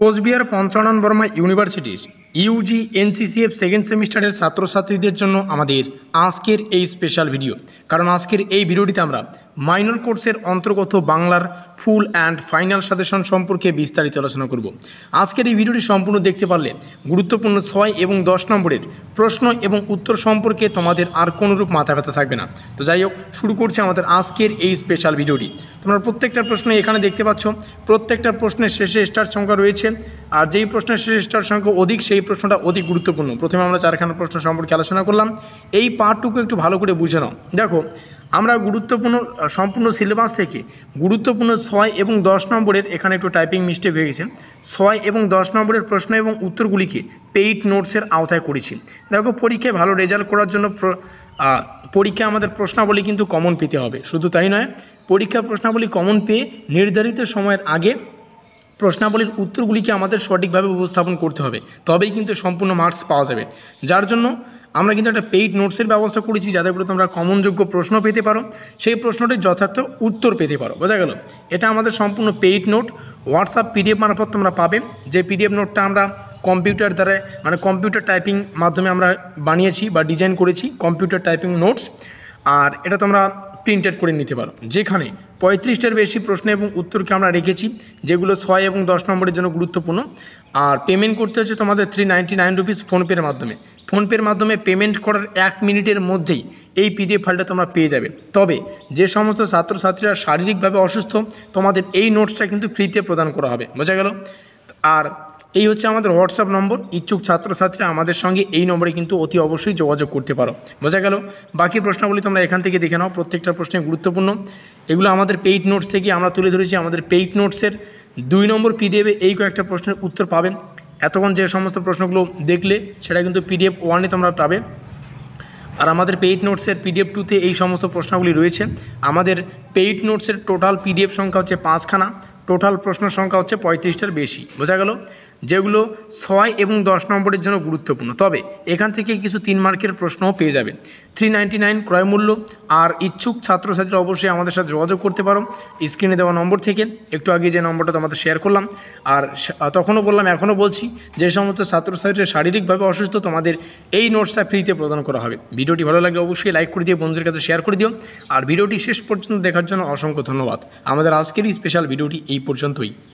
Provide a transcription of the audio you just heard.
কোচবিহার পঞ্চানন বর্মা ইউনিভার্সিটির Yuji এনসিসিএফ second সেমিস্টারের ছাত্রছাত্রীদের জন্য আমাদের আজকের এই স্পেশাল ভিডিও। কারণ আজকের এই ভিডিওটিতে আমরা মাইনর কোর্সের অন্তর্গত বাংলার ফুল অ্যান্ড ফাইনাল সাজেশন সম্পর্কে বিস্তারিত আলোচনা করব। আজকের এই ভিডিওটি সম্পূর্ণ দেখতে পারলে গুরুত্বপূর্ণ 6 এবং 10 নম্বরের প্রশ্ন এবং উত্তর সম্পর্কে তোমাদের আর কোনোরূপ মাথা ব্যথা থাকবে না। তো যাই হোক, শুরু করছি আমাদের আজকের এই স্পেশাল ভিডিওটি। তোমরা প্রত্যেকটা প্রশ্ন এখানে দেখতে পাচ্ছ, প্রত্যেকটা প্রশ্নের শেষে স্টার সংখ্যা রয়েছে, আর যেই প্রশ্নের শেষে স্টার সংখ্যা অধিক সেই প্রশ্নটা অধিক গুরুত্বপূর্ণ। প্রথমে আমরা চারখানা প্রশ্ন সম্পর্কে আলোচনা করলাম, এই পার্টটুকু একটু ভালো করে বুঝে নাও। দেখো, আমরা গুরুত্বপূর্ণ সম্পূর্ণ সিলেবাস থেকে গুরুত্বপূর্ণ 6 এবং 10 নম্বরের, এখানে একটু টাইপিং মিস্টেক হয়ে গেছে, 6 এবং 10 নম্বরের প্রশ্ন এবং উত্তরগুলিকে পেইড নোটসের আওতায় করেছি। দেখো, পরীক্ষায় ভালো রেজাল্ট করার জন্য পরীক্ষায় আমাদের প্রশ্নাবলী কিন্তু কমন পেতে হবে। শুধু তাই নয়, পরীক্ষার প্রশ্নাবলী কমন পেয়ে নির্ধারিত সময়ের আগে প্রশ্নাবলীর উত্তরগুলিকে আমাদের সঠিকভাবে উপস্থাপন করতে হবে, তবেই কিন্তু সম্পূর্ণ মার্কস পাওয়া যাবে। যার জন্য আমরা কিন্তু একটা পেইড নোটসের ব্যবস্থা করেছি, যাতে করে তোমরা কমনযোগ্য প্রশ্ন পেতে পারো, সেই প্রশ্নটির যথার্থ উত্তর পেতে পারো। বোঝা গেল? এটা আমাদের সম্পূর্ণ পেইড নোট, হোয়াটসঅ্যাপ পিডিএফ মারফত তোমরা পাবে। যে পিডিএফ নোটটা আমরা কম্পিউটার দ্বারা, মানে কম্পিউটার টাইপিং মাধ্যমে আমরা বানিয়েছি বা ডিজাইন করেছি কম্পিউটার টাইপিং নোটস, আর এটা তোমরা প্রিন্টেড করে নিতে পারো। যেখানে 35টার বেশি প্রশ্ন এবং উত্তরকে আমরা রেখেছি, যেগুলো 6 এবং 10 নম্বরের জন্য গুরুত্বপূর্ণ। আর পেমেন্ট করতে হচ্ছে তোমাদের 399 রুপিস ফোনপের মাধ্যমে। ফোনপের মাধ্যমে পেমেন্ট করার 1 মিনিটের মধ্যেই এই পিডিএফ ফাইলটা তোমরা পেয়ে যাবে। তবে যে সমস্ত ছাত্রছাত্রীরা শারীরিকভাবে অসুস্থ, তোমাদের এই নোটসটা কিন্তু ফ্রিতে প্রদান করা হবে। বোঝা গেল? আর এই হচ্ছে আমাদের হোয়াটসঅ্যাপ নম্বর। ইচ্ছুক ছাত্রছাত্রীরা আমাদের সঙ্গে এই নম্বরে কিন্তু অতি অবশ্যই যোগাযোগ করতে পারো। বোঝা গেল? বাকি প্রশ্নগুলি তোমরা এখান থেকে দেখে নাও, প্রত্যেকটা প্রশ্নে গুরুত্বপূর্ণ। এগুলো আমাদের পেইড নোটস থেকে আমরা তুলে ধরেছি। আমাদের পেইড নোটসের 2 নম্বর পিডিএফে এই কয়েকটা প্রশ্নের উত্তর পাবেন। এতক্ষণ যে সমস্ত প্রশ্নগুলো দেখলে সেটা কিন্তু পিডিএফ 1-এ তোমরা পাবে। আর আমাদের পেইড নোটসের পিডিএফ 2-তে এই সমস্ত প্রশ্নগুলি রয়েছে। আমাদের পেইড নোটসের টোটাল পিডিএফ সংখ্যা হচ্ছে 5খানা, টোটাল প্রশ্ন সংখ্যা হচ্ছে 35টার বেশি। বোঝা গেল? যেগুলো 6 এবং 10 নম্বরের জন্য গুরুত্বপূর্ণ। তবে এখান থেকে কিছু 3 মার্কের প্রশ্নও পেয়ে যাবে। 399 ক্রয় মূল্য। আর ইচ্ছুক ছাত্রছাত্রীরা অবশ্যই আমাদের সাথে যোগাযোগ করতে পারো স্ক্রিনে দেওয়া নম্বর থেকে। একটু আগে যে নম্বরটা তোমাদের শেয়ার করলাম, আর তখনও বললাম, এখনও বলছি, যে সমস্ত ছাত্রছাত্রীরা শারীরিকভাবে অসুস্থ, তোমাদের এই নোটসটা ফ্রিতে প্রদান করা হবে। ভিডিওটি ভালো লাগলে অবশ্যই লাইক করে দিও, বন্ধুদের কাছে শেয়ার করে দিও। আর ভিডিওটি শেষ পর্যন্ত দেখার জন্য অসংখ্য ধন্যবাদ। আমাদের আজকের এই স্পেশাল ভিডিওটি এই পর্যন্তই।